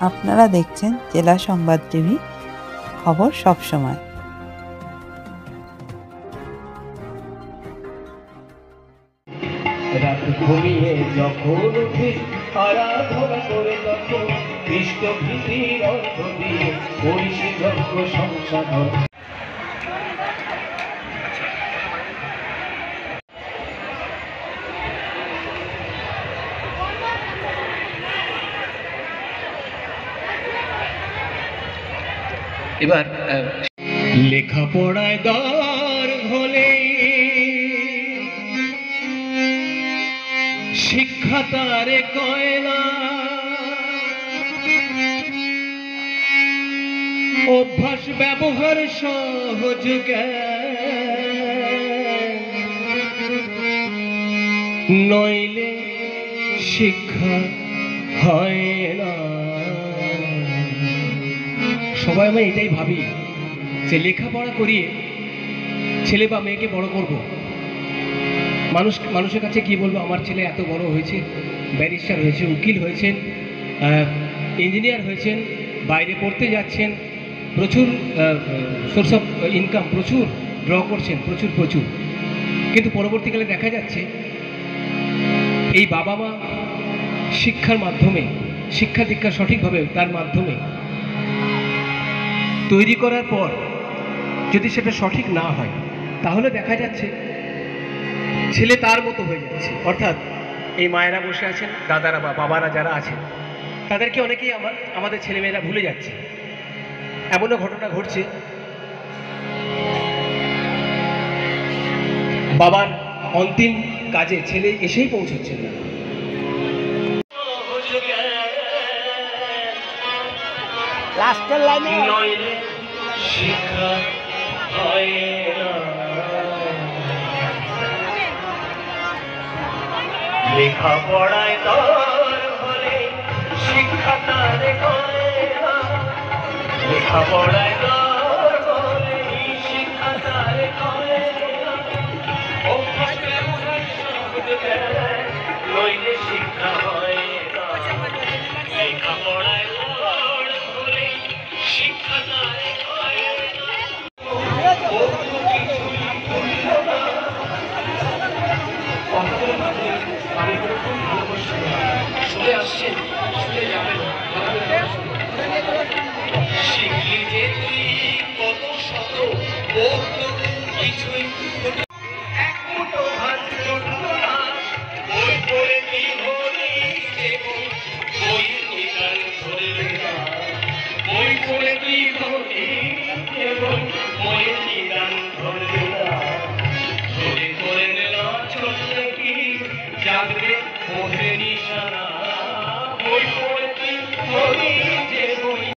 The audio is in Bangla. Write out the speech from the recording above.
আপনারা দেখছেন জেলা সংবাদ টিভি, খবর সব সময়। রাত ঘুমিয়ে যখন উঠে আরাধনা করে তখন ইষ্ট ভীতির অর্থ দিয়ে পরিষি যজ্ঞ সংসাধন। এবার লেখাপড়ায় দর হলে শিক্ষা তারে কয়লা, অভ্যাস ব্যবহার সহজ নইলে শিক্ষা হয় না। সবাই আমি এটাই ভাবি যে লেখাপড়া করিয়ে ছেলে বা মেয়েকে বড় করব, মানুষের কাছে কি বলবো, আমার ছেলে এত বড় হয়েছে, ব্যারিস্টার হয়েছে, উকিল হয়েছেন, ইঞ্জিনিয়ার হয়েছেন, বাইরে পড়তে যাচ্ছেন, প্রচুর সোর্স অফ ইনকাম প্রচুর ড্র করছেন, প্রচুর। কিন্তু পরবর্তীকালে দেখা যাচ্ছে এই বাবা মা শিক্ষার মাধ্যমে, শিক্ষা দীক্ষা সঠিকভাবে তার মাধ্যমে তৈরি করার পর যদি সেটা সঠিক না হয়, তাহলে দেখা যাচ্ছে ছেলে তার মতো হয়ে যাচ্ছে। অর্থাৎ এই মায়েরা বসে আছেন, দাদারা বা বাবারা যারা আছেন, তাদেরকে অনেকেই আমাদের ছেলেমেয়েরা ভুলে যাচ্ছে। এমনও ঘটনা ঘটছে, বাবার অন্তিম কাজে ছেলে এসেই পৌঁছচ্ছেন না। লাস্টের লাইনে শিক্ষা হয় না, লেখাপড়ায় দর হলে শিক্ষা তারে কয় না, লেখাপড়ায় দর হলে শিক্ষা তারে কয় না, অভ্যাস ব্যবহার সহজ নইলে শিক্ষা হয় না, লেখাপড়ায় দর হলে শিক্ষা তারে কয় না। শুনে আসছেন, শুনে যাবেন, শিখলি যে তুই কত শত কিছুই এক মুঠো ভাত বই পড়ে কি হলি বই নিদান ধরবে না, বই পড়ে কি হলি বইয়ের নিদান ধরবে না, ধরে করে নিল ছোট্ট কি জাগবে ওঠে নিশানা, বই পড়ে কি হলি যে বই